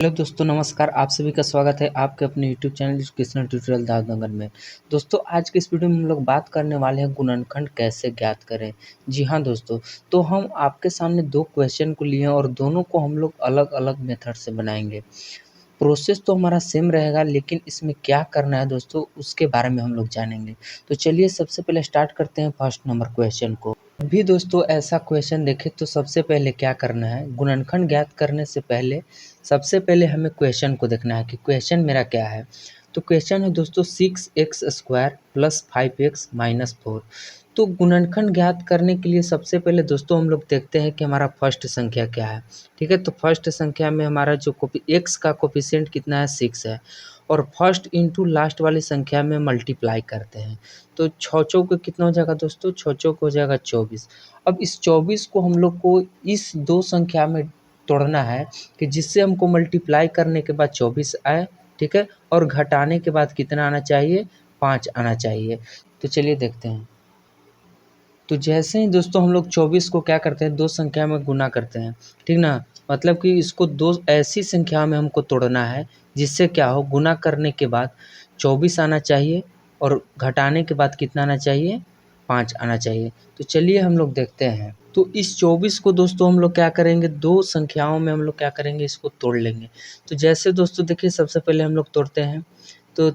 Hello दोस्तों, नमस्कार। आप सभी का स्वागत है आपके अपने YouTube channel educational tutorial Dadnagar में। दोस्तों, आज के इस वीडियो में हम लोग बात करने वाले हैं गुणनखंड कैसे ज्ञात करें। जी हाँ दोस्तों, तो हम आपके सामने दो क्वेश्चन को लिए हैं और दोनों को हम लोग अलग अलग मेथड से बनाएंगे। प्रोसेस तो हमारा सेम रहेगा, लेकिन इसमें क्या करना है दोस्तों उसके बारे में हम लोग जानेंगे। तो चलिए सबसे पहले स्टार्ट करते हैं फर्स्ट नंबर क्वेश्चन को। भी दोस्तों ऐसा क्वेश्चन देखें तो सबसे पहले क्या करना है, गुणनखंड ज्ञात करने से पहले सबसे पहले हमें क्वेश्चन को देखना है कि क्वेश्चन मेरा क्या है। तो क्वेश्चन है दोस्तों 6x² + 5x - 4। तो गुणनखंड ज्ञात करने के लिए सबसे पहले दोस्तों हम लोग देखते हैं कि हमारा फर्स्ट संख्या क्या है। ठीक है, तो फर्स्ट संख्या में हमारा जो एक्स का कोफिशिएंट कितना है, 6 है। और फर्स्ट इंटू लास्ट वाली संख्या में मल्टीप्लाई करते हैं तो 6 चौक कितना हो जाएगा दोस्तों, 6 चौक हो जाएगा 24। अब इस 24 को हम लोग को इस दो संख्या में तोड़ना है कि जिससे हमको मल्टीप्लाई करने के बाद 24 आए। ठीक है, और घटाने के बाद कितना आना चाहिए, 5 आना चाहिए। तो चलिए देखते हैं। तो जैसे ही दोस्तों हम लोग 24 को क्या करते हैं, दो संख्या में गुना करते हैं। ठीक ना, मतलब कि इसको दो ऐसी संख्या में हमको तोड़ना है जिससे क्या हो, गुना करने के बाद 24 आना चाहिए और घटाने के बाद कितना आना चाहिए, 5 आना चाहिए। तो चलिए हम लोग देखते हैं। तो इस 24 को दोस्तों हम लोग क्या करेंगे, दो संख्याओं में हम लोग क्या करेंगे, इसको तोड़ लेंगे। तो जैसे दोस्तों देखिए, सबसे पहले हम लोग तोड़ते हैं तो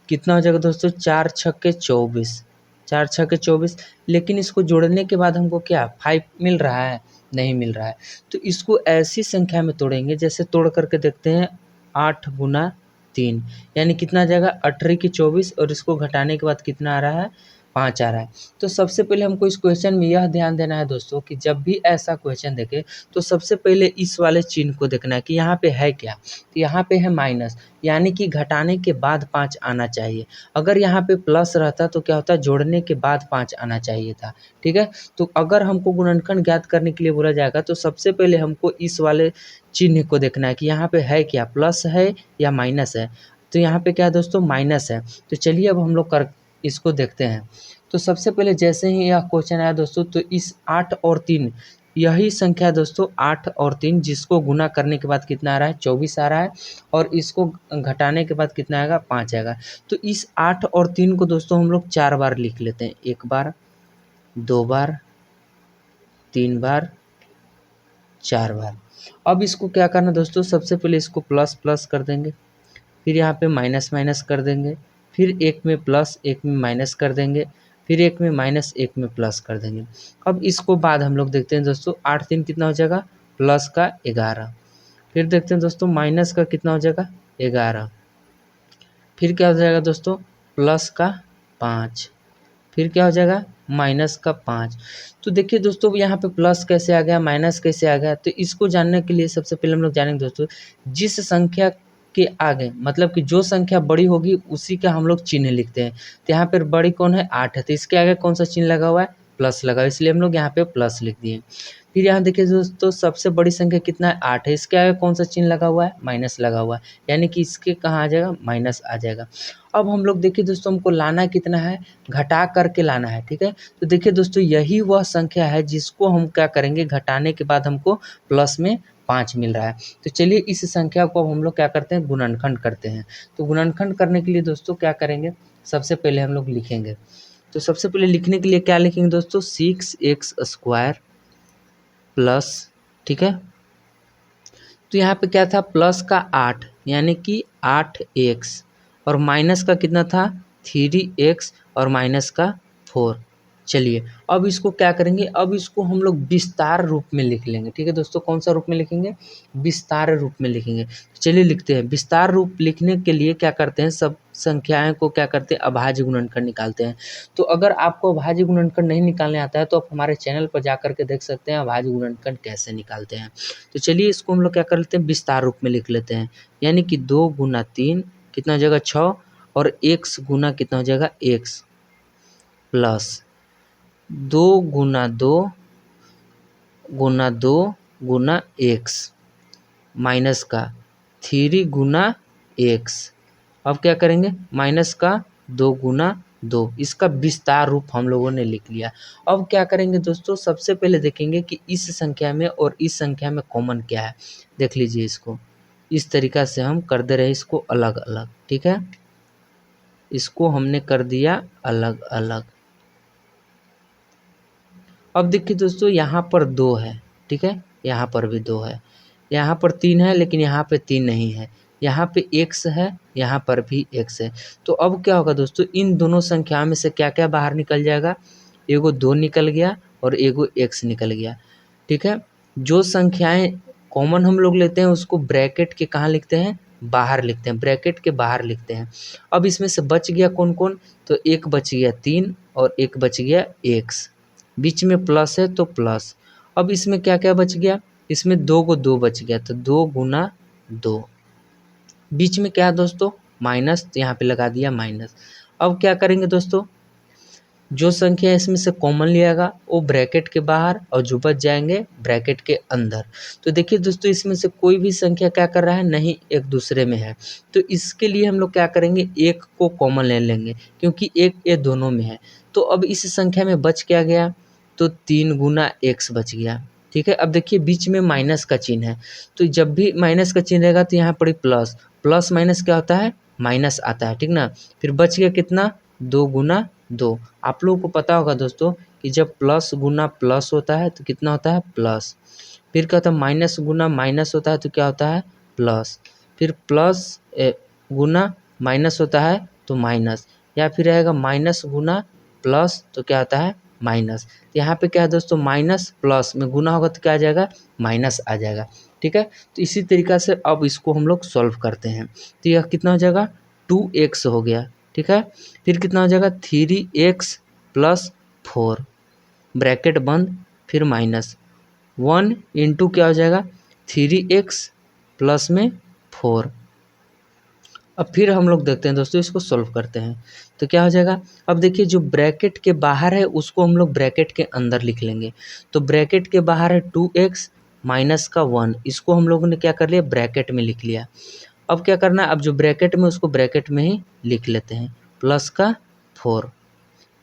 कितना हो जाएगा दोस्तों, 4 छक्के 24, 4 छक्के 24। लेकिन इसको जोड़ने के बाद हमको क्या 5 मिल रहा है, नहीं मिल रहा है। तो इसको ऐसी संख्या में तोड़ेंगे, जैसे तोड़ करके देखते हैं 8 गुना 3, यानी कितना आ जाएगा 18 की 24, और इसको घटाने के बाद कितना आ रहा है, 5 आ रहा है। तो सबसे पहले हमको इस क्वेश्चन में यह ध्यान देना है दोस्तों कि जब भी ऐसा क्वेश्चन देखें तो सबसे पहले इस वाले चिन्ह को देखना है कि यहाँ पे है क्या। तो यहाँ पे है माइनस, यानी कि घटाने के बाद 5 आना चाहिए। अगर यहाँ पे प्लस रहता तो क्या होता, जोड़ने के बाद 5 आना चाहिए था। ठीक है, तो अगर हमको गुणनखंड ज्ञात करने के लिए बोला जाएगा तो सबसे पहले हमको इस वाले चिन्ह को देखना है कि यहाँ पे है क्या, प्लस है या माइनस है। तो यहाँ पे क्या है दोस्तों, माइनस है। तो चलिए अब हम लोग इसको देखते हैं। तो सबसे पहले जैसे ही यह क्वेश्चन आया दोस्तों, तो इस 8 और 3, यही संख्या दोस्तों 8 और 3, जिसको गुना करने के बाद कितना आ रहा है, 24 आ रहा है। और इसको घटाने के बाद कितना आएगा, 5 आएगा। तो इस 8 और 3 को दोस्तों हम लोग 4 बार लिख लेते हैं, 1 बार, 2 बार, 3 बार, 4 बार। अब इसको क्या करना दोस्तों, सबसे पहले इसको प्लस प्लस कर देंगे, फिर यहाँ पे माइनस माइनस कर देंगे, फिर एक में प्लस एक में माइनस कर देंगे, फिर एक में माइनस एक में प्लस कर देंगे। अब इसको बाद हम लोग देखते हैं दोस्तों, 8 3 कितना हो जाएगा, प्लस का 11। फिर देखते हैं दोस्तों माइनस का कितना हो जाएगा, 11। फिर क्या हो जाएगा दोस्तों, प्लस का 5। फिर क्या हो जाएगा, माइनस का 5। तो देखिए दोस्तों यहाँ पे प्लस कैसे आ गया, माइनस कैसे आ गया। तो इसको जानने के लिए सबसे पहले हम लोग जानेंगे दोस्तों, जिस संख्या के आगे, मतलब कि जो संख्या बड़ी होगी उसी का हम लोग चिन्ह लिखते हैं। तो यहाँ पर बड़ी कौन है, 8 है, तो इसके आगे कौन सा चिन्ह लगा हुआ है, प्लस लगा, इसलिए हम लोग यहाँ पे प्लस लिख दिए। फिर यहाँ देखिए दोस्तों, सबसे बड़ी संख्या कितना है, 8 है, इसके आगे कौन सा चिन्ह लगा हुआ है, माइनस लगा हुआ है, यानी कि इसके कहाँ आ जाएगा, माइनस आ जाएगा। अब हम लोग देखिए दोस्तों, हमको लाना कितना है, घटा करके लाना है। ठीक है, तो देखिए दोस्तों यही वह संख्या है जिसको हम क्या करेंगे, घटाने के बाद हमको प्लस में 5 मिल रहा है। तो चलिए इस संख्या को अब हम लोग क्या करते हैं, गुणनखंड करते हैं। तो गुणनखंड करने के लिए दोस्तों क्या करेंगे, सबसे पहले हम लोग लिखेंगे। तो सबसे पहले लिखने के लिए क्या लिखेंगे दोस्तों, 6x² प्लस, ठीक है, तो यहाँ पे क्या था, प्लस का 8, यानी कि 8x, और माइनस का कितना था, 3x, और माइनस का 4। चलिए अब इसको क्या करेंगे, अब इसको हम लोग विस्तार रूप में लिख लेंगे। ठीक है दोस्तों, कौन सा रूप में लिखेंगे, विस्तार रूप में लिखेंगे। चलिए लिखते हैं। विस्तार रूप लिखने के लिए क्या करते हैं, सब संख्याएं को क्या करते हैं, अभाज्य गुणनखंड निकालते हैं। तो अगर आपको अभाज्य गुणनखंड नहीं निकालने आता है तो आप हमारे चैनल पर जा करके देख सकते हैं अभाज्य गुणनखंड कैसे निकालते हैं। तो चलिए इसको हम लोग क्या कर लेते हैं, विस्तार रूप में लिख लेते हैं। यानी कि 2 गुना 3 कितना हो जाएगा, 6, और x गुना कितना हो जाएगा, x, प्लस 2 गुना 2 गुना 2 गुना x, माइनस का 3 गुना x। अब क्या करेंगे, माइनस का 2 गुना 2, इसका विस्तार रूप हम लोगों ने लिख लिया। अब क्या करेंगे दोस्तों, सबसे पहले देखेंगे कि इस संख्या में और इस संख्या में कॉमन क्या है। देख लीजिए इसको, इस तरीक़ा से हम कर दे रहे इसको अलग अलग, ठीक है। इसको हमने कर दिया अलग अलग। अब देखिए दोस्तों यहाँ पर 2 है, ठीक है, यहाँ पर भी 2 है, यहाँ पर 3 है लेकिन यहाँ पे 3 नहीं है, यहाँ पे x है, यहाँ पर भी x है। तो अब क्या होगा दोस्तों, इन दोनों संख्याओं में से क्या क्या बाहर निकल जाएगा, एगो 2 निकल गया और एगो x निकल गया, ठीक है। जो संख्याएं कॉमन हम लोग लेते हैं उसको ब्रैकेट के कहाँ लिखते हैं, बाहर लिखते हैं, ब्रैकेट के बाहर लिखते हैं। अब इसमें से बच गया कौन कौन, तो एक बच गया 3 और एक बच गया x, बीच में प्लस है तो प्लस। अब इसमें क्या क्या बच गया, इसमें 2 को 2 बच गया तो 2 गुना 2, बीच में क्या है दोस्तों माइनस, तो यहाँ पे लगा दिया माइनस। अब क्या करेंगे दोस्तों, जो संख्या इसमें से कॉमन लिएगा वो ब्रैकेट के बाहर और जो बच जाएंगे ब्रैकेट के अंदर। तो देखिए दोस्तों इसमें से कोई भी संख्या क्या कर रहा है, नहीं एक दूसरे में है, तो इसके लिए हम लोग क्या करेंगे, एक को कॉमन ले लेंगे क्योंकि एक ये दोनों में है। तो अब इस संख्या में बच क्या गया, तो 3 गुना x बच गया, ठीक है। अब देखिए बीच में माइनस का चिन्ह है, तो जब भी माइनस का चिन्ह रहेगा तो यहाँ पर प्लस, प्लस माइनस क्या होता है, माइनस आता है, ठीक ना। फिर बच गया कितना, 2 गुना 2। आप लोगों को पता होगा दोस्तों कि जब प्लस गुना प्लस होता है तो कितना होता है, प्लस। फिर क्या होता है, माइनस गुना माइनस होता है तो क्या होता है, प्लस। फिर प्लस गुना माइनस होता है तो माइनस, या फिर रहेगा माइनस गुना प्लस तो क्या होता है, माइनस। यहाँ पे क्या है दोस्तों, माइनस प्लस में गुना होगा तो क्या आ जाएगा, माइनस आ जाएगा, ठीक है। तो इसी तरीक़ा से अब इसको हम लोग सॉल्व करते हैं। तो यह कितना हो जाएगा, 2x हो गया, ठीक है। फिर कितना हो जाएगा, 3x प्लस 4, ब्रैकेट बंद, फिर माइनस 1 इंटू क्या हो जाएगा, 3x प्लस में 4। अब फिर हम लोग देखते हैं दोस्तों, इसको सॉल्व करते हैं तो क्या हो जाएगा। अब देखिए जो ब्रैकेट के बाहर है उसको हम लोग ब्रैकेट के अंदर लिख लेंगे। तो ब्रैकेट के बाहर है 2x माइनस का 1, इसको हम लोगों ने क्या कर लिया, ब्रैकेट में लिख लिया। अब क्या करना है, अब जो ब्रैकेट में उसको ब्रैकेट में ही लिख लेते हैं, प्लस का 4,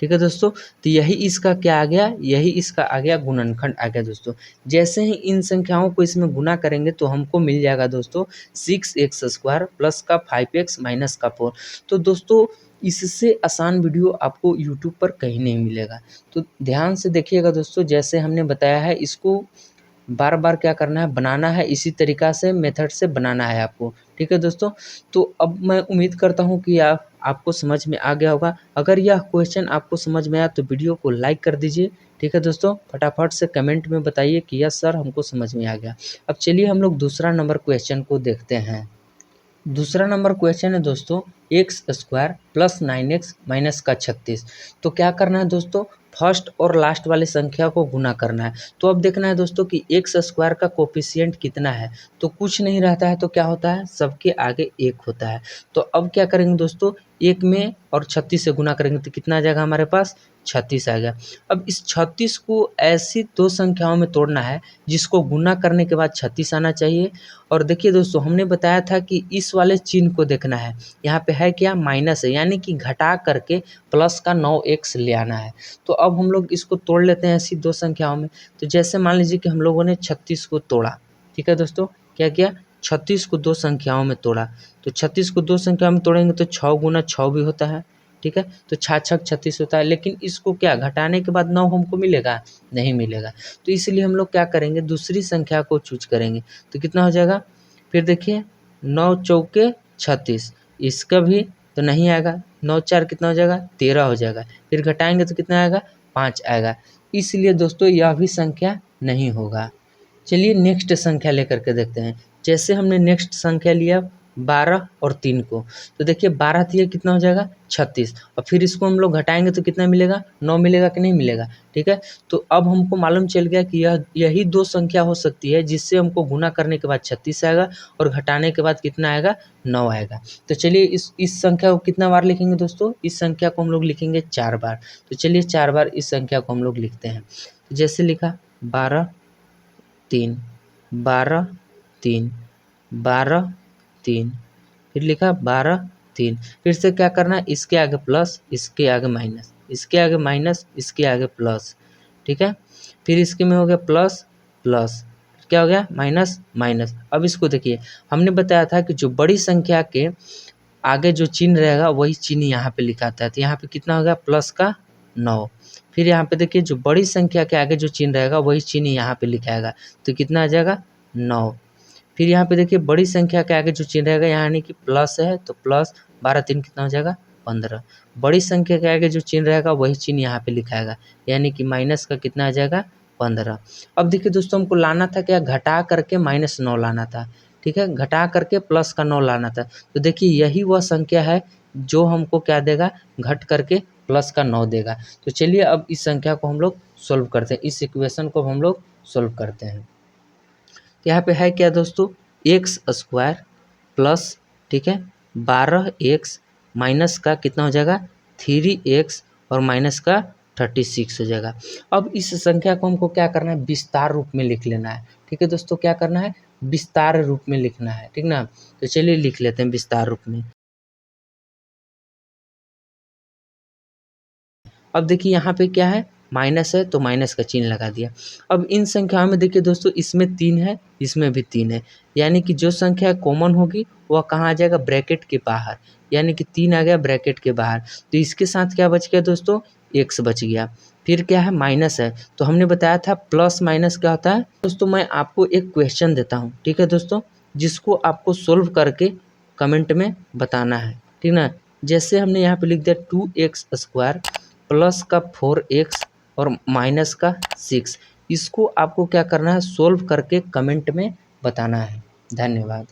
ठीक है दोस्तों। तो यही इसका क्या आ गया, यही इसका आ गया गुणनखंड आ गया दोस्तों। जैसे ही इन संख्याओं को इसमें गुना करेंगे तो हमको मिल जाएगा दोस्तों 6x² प्लस का 5x माइनस का 4। तो दोस्तों इससे आसान वीडियो आपको यूट्यूब पर कहीं नहीं मिलेगा। तो ध्यान से देखिएगा दोस्तों, जैसे हमने बताया है इसको बार बार क्या करना है, बनाना है, इसी तरीक़ा से मेथड से बनाना है आपको, ठीक है दोस्तों। तो अब मैं उम्मीद करता हूँ कि आपको समझ में आ गया होगा। अगर यह क्वेश्चन आपको समझ में आया तो वीडियो को लाइक कर दीजिए, ठीक है दोस्तों। फटाफट से कमेंट में बताइए कि यस सर हमको समझ में आ गया। अब चलिए हम लोग दूसरा नंबर क्वेश्चन को देखते हैं। दूसरा नंबर क्वेश्चन है दोस्तों, x² प्लस 9x माइनस का 36। तो क्या करना है दोस्तों, फर्स्ट और लास्ट वाली संख्या को गुना करना है। तो अब देखना है दोस्तों कि x² का कोफिशिएंट कितना है, तो कुछ नहीं रहता है तो क्या होता है, सबके आगे 1 होता है। तो अब क्या करेंगे दोस्तों, 1 में और 36 से गुना करेंगे तो कितना आ जाएगा हमारे पास, 36 आ गया। अब इस 36 को ऐसी 2 संख्याओं में तोड़ना है जिसको गुना करने के बाद 36 आना चाहिए। और देखिए दोस्तों हमने बताया था कि इस वाले चिन्ह को देखना है, यहाँ पे है क्या, माइनस है, यानी कि घटा करके प्लस का 9x ले आना है। तो अब हम लोग इसको तोड़ लेते हैं ऐसी 2 संख्याओं में। तो जैसे मान लीजिए कि हम लोगों ने 36 को तोड़ा, ठीक है दोस्तों, क्या किया, 36 को 2 संख्याओं में तोड़ा। तो 36 को 2 संख्याओं में तोड़ेंगे तो 6 गुना 6 भी होता है, ठीक है। तो 6 छक 36 होता है, लेकिन इसको क्या घटाने के बाद 9 हमको मिलेगा, नहीं मिलेगा। तो इसलिए हम लोग क्या करेंगे, दूसरी संख्या को चूज करेंगे। तो कितना हो जाएगा, फिर देखिए 9 चौके 36, इसका भी तो नहीं आएगा, 9 4 कितना हो जाएगा, 13 हो जाएगा। फिर घटाएंगे तो कितना आएगा, 5 आएगा। इसलिए दोस्तों यह भी संख्या नहीं होगा। चलिए नेक्स्ट संख्या लेकर के देखते हैं। जैसे हमने नेक्स्ट संख्या लिया 12 और 3 को, तो देखिए 12 3 कितना हो जाएगा, 36, और फिर इसको हम लोग घटाएंगे तो कितना मिलेगा, 9 मिलेगा कि नहीं मिलेगा, ठीक है। तो अब हमको मालूम चल गया कि यही 2 संख्या हो सकती है जिससे हमको गुना करने के बाद 36 आएगा और घटाने के बाद कितना आएगा, 9 आएगा। तो चलिए इस संख्या को कितना बार लिखेंगे दोस्तों, इस संख्या को हम लोग लिखेंगे 4 बार। तो चलिए 4 बार इस संख्या को हम लोग लिखते हैं। तो जैसे लिखा 12 3 12 3 12 3, फिर लिखा 12 3। फिर से क्या करना है, इसके आगे प्लस, इसके आगे माइनस, इसके आगे माइनस, इसके आगे प्लस, ठीक है। फिर इसके में हो गया प्लस प्लस, क्या हो गया माइनस माइनस। अब इसको देखिए, हमने बताया था कि जो बड़ी संख्या के आगे जो चिन्ह रहेगा वही चिन्ह यहाँ पे लिखा था, तो यहाँ पे कितना हो गया प्लस का 9। फिर यहाँ पे देखिए जो बड़ी संख्या के आगे जो चिन्ह रहेगा वही चिन्ह यहाँ पे लिखाएगा, तो कितना आ जाएगा 9। फिर यहाँ पे देखिए बड़ी संख्या के आगे जो चिन्ह रहेगा, यहाँ यानी कि प्लस है तो प्लस 12 3 कितना हो जाएगा 15। बड़ी संख्या के आगे जो चिन्ह रहेगा वही चिन्ह यहाँ पे लिखाएगा, यानी कि माइनस का कितना आ जाएगा 15। अब देखिए दोस्तों हमको लाना था क्या, घटा करके -9 लाना था, ठीक है, घटा करके प्लस का 9 लाना था। तो देखिए यही वह संख्या है जो हमको क्या देगा, घट करके प्लस का 9 देगा। तो चलिए अब इस संख्या को हम लोग सोल्व करते हैं, इस इक्वेशन को हम लोग सोल्व करते हैं। यहाँ पे है क्या दोस्तों, एक्स स्क्वायर प्लस, ठीक है, 12x माइनस का कितना हो जाएगा 3x और माइनस का 36 हो जाएगा। अब इस संख्या को हमको क्या करना है, विस्तार रूप में लिख लेना है, ठीक है दोस्तों, क्या करना है विस्तार रूप में लिखना है, ठीक ना। तो चलिए लिख लेते हैं विस्तार रूप में। अब देखिए यहाँ पे क्या है, माइनस है तो माइनस का चिन्ह लगा दिया। अब इन संख्याओं में देखिए दोस्तों, इसमें 3 है, इसमें भी 3 है, यानी कि जो संख्या कॉमन होगी वह कहाँ आ जाएगा, ब्रैकेट के बाहर, यानी कि 3 आ गया ब्रैकेट के बाहर। तो इसके साथ क्या बच गया दोस्तों, एक्स बच गया। फिर क्या है, माइनस है, तो हमने बताया था प्लस माइनस क्या होता है दोस्तों। मैं आपको एक क्वेश्चन देता हूँ, ठीक है दोस्तों, जिसको आपको सोल्व करके कमेंट में बताना है, ठीक ना। जैसे हमने यहाँ पे लिख दिया 2x स्क्वायर प्लस का 4x और माइनस का 6, इसको आपको क्या करना है, सोल्व करके कमेंट में बताना है। धन्यवाद।